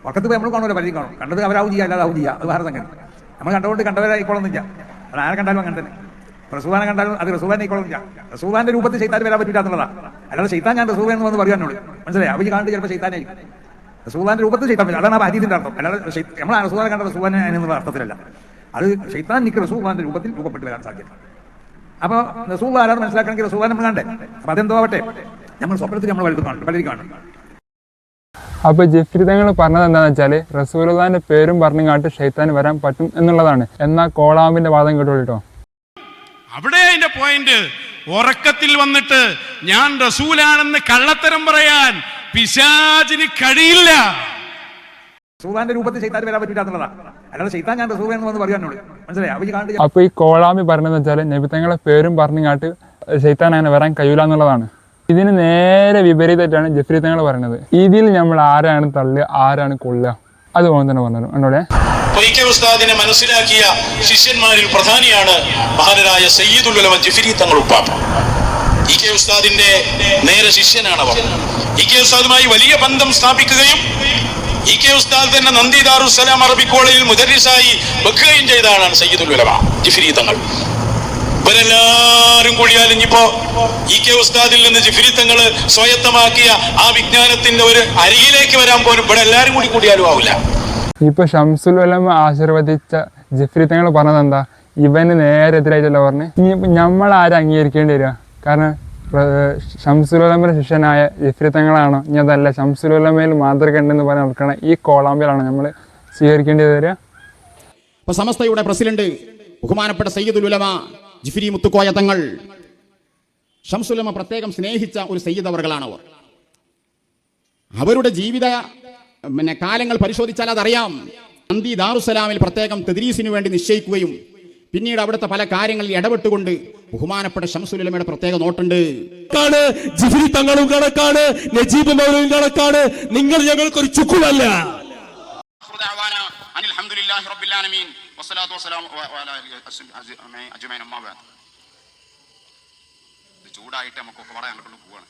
ഉറക്കത്ത് പോയി നമ്മൾ കാണുമല്ലോ, പലരും കാണും. കണ്ടത് അവരാവും ചെയ്യുക, അല്ലാതാവും ചെയ്യുക, അത് വേറെ സംഗതി. നമ്മൾ കണ്ടുകൊണ്ട് കണ്ടവരായിക്കോളൊന്നുമില്ല. അത് ആരെ കണ്ടാലും അങ്ങനെ തന്നെ. റസൂലിനെ കണ്ടാലും അത് റസൂലിനെ ആയിക്കോളൊന്നുമില്ല. റസൂലിന്റെ രൂപത്തിൽ ശൈത്താൻ വരാൻ പറ്റില്ല എന്നുള്ളതാണ്. അല്ലാതെ ശൈത്താൻ ഞാൻ റസൂൽ എന്ന് വന്ന് പറയാനോട് മനസ്സിലായി. അവർ കാണുന്നത് ചിലപ്പോൾ ശൈത്താനായിരിക്കും. റസൂലിന്റെ രൂപത്തിൽ ശൈത്താൻ വരും, അതാണ് ആ ഹദീസിന്റെ അർത്ഥം. അല്ലാതെ നമ്മൾ റസൂലിനെ കണ്ട റസൂലിനെ എന്നുള്ള അർത്ഥത്തിലല്ല. അത് ശൈത്താൻ നിക്ക് റസൂലിന്റെ രൂപത്തിൽ രൂപപ്പെട്ട് വരാൻ സാധ്യത. അപ്പോൾ റസൂൽ ആരാണ് മനസ്സിലാക്കണമെങ്കിൽ റസൂലിനെ നമ്മൾ കണ്ടേ. അപ്പൊ അതെന്തോ ആവട്ടെ, നമ്മൾ സ്വപ്നത്തിൽ നമ്മൾ വലുത് കാണും, പലരും കാണും. അപ്പൊ ജിഫ്രി തങ്ങൾ പറഞ്ഞത് എന്താണെന്ന് വെച്ചാൽ റസൂലുള്ളാഹിന്റെ പേരും പറഞ്ഞുകാട്ട് ഷൈത്താൻ വരാൻ പറ്റും എന്നുള്ളതാണ്. എന്നാൽ കോളാമ്പിന്റെ വാദം കേട്ടോ. അവിടെ അതിന്റെ പോയിന്റ്, ഉറക്കത്തിൽ വന്നിട്ട് ഞാൻ റസൂലാണെന്ന് കള്ളത്തരം പറയാൻ പിശാചിന് കഴിയില്ല. റസൂലിന്റെ രൂപത്തിൽ ശൈത്താൻ വരാൻ പറ്റില്ല എന്നുള്ളതാണ്. അല്ലാതെ ശൈത്താൻ ഞാൻ റസൂൽ എന്ന് വന്ന് പറയാനോട് മനസ്സിലായി. അപ്പൊ ഈ കോളാമ്പി പറഞ്ഞതെന്ന് വെച്ചാൽ നബി തങ്ങളെ പേരും പറഞ്ഞുകാട്ട് ഷൈത്താൻ അങ്ങനെ വരാൻ കഴിയില്ല എന്നുള്ളതാണ്. ഇതിന് നേരെ വിപരീതമായിട്ടാണ് ജിഫ്രി തങ്ങൾ പറയുന്നത്. ഇതിൽ നമ്മൾ ആരാണ് തള്ളുക, ആരാണ് കൊള്ളുക, അതുപോലെ തന്നെ പറഞ്ഞു എന്നോടെ. ഉസ്താദിനെ മനസ്സിലാക്കിയ ശിഷ്യന്മാരിൽ പ്രധാനിയാണ് മഹാനരായ സയ്യിദുൽ ഉലമ ജിഫ്രി തങ്ങൾ ഉപ്പാപ്പ. ഇ.കെ. ഉസ്താദിന്റെ നേരെ ശിഷ്യനാണ് അവർ. ഇ.കെ. ഉസ്താദുമായി വലിയ ബന്ധം സ്ഥാപിക്കുകയും ഇ.കെ. ഉസ്താദ് തന്നെ നന്ദി ദാറുസ്സലാം അറബിക് കോളേജിൽ മുദർരിസായി വെക്കുകയും ചെയ്ത ആളാണ് സയ്യിദുൽ ഉലമ ജിഫ്രി തങ്ങൾ. ഇവരെല്ലാരും കൂടിയാൽ ഇനിയിപ്പോ ഇ.കെ. ഉസ്താദിൽ നിന്ന് ജിഫ്രി തങ്ങൾ സ്വായത്തമാക്കിയ ആ വിജ്ഞാനത്തിന്റെ ഒരു അരികിലേക്ക് വരാൻ പോലും ഇവിടെ എല്ലാരും കൂടിയാലും ആവില്ല. ഇപ്പൊ ശംസുൽ ഉലമ ആശീർവദിച്ച ജിഫ്രി തങ്ങൾ പറഞ്ഞത് എന്താ, ഇവന് നേരെ എതിരായിട്ടല്ല പറഞ്ഞ്. ഇനിയിപ്പോൾ നമ്മൾ ആരും അംഗീകരിക്കേണ്ടി വരിക? കാരണം ശംസുൽ ഉലമയുടെ ശിഷ്യനായ ജിഫ്രി തങ്ങളാണോ, ഇനി അതല്ല ശംസുൽ ഉലമയിൽ മാതൃക ഉണ്ടെന്ന് പറഞ്ഞ് നടക്കണ ഈ കോളാമ്പിലാണോ നമ്മൾ സ്വീകരിക്കേണ്ടി വരിക? ഇപ്പൊ സമസ്തയുടെ പ്രസിഡന്റ് ബഹുമാനപ്പെട്ട സയ്യിദുൽ ഉലമ ജിഫ്രി മുത്തുക്കോയ തങ്ങൾ, ശംസുൽ ഉലമ പ്രത്യേകം സ്നേഹിച്ച ഒരു സയ്യിദ് അവർകളാണ് അവർ. അവരുടെ ജീവിത കാലങ്ങൾ പരിശോധിച്ചാൽ അതറിയാം. നന്ദി ദാറുസ്സലാമിൽ പ്രത്യേകം തദ്രീസിനു വേണ്ടി നിശ്ചയിക്കുകയും പിന്നീട് അവിടുത്തെ പല കാര്യങ്ങളിൽ ഇടപെട്ടുകൊണ്ട് ബഹുമാനപ്പെട്ട ശംസുൽ ഉലമയുടെ പ്രത്യേക നോട്ടുണ്ട്. ജിഫ്രി തങ്ങളും കണക്കാണ്, നജീബ് മൗലവിയും കണക്കാണ്. നിങ്ങൾ ഞങ്ങൾക്കൊരു ചുക്കുമല്ല. ചൂടായിട്ട് നമുക്കൊക്കെ പറയാൻ പോവാണ്.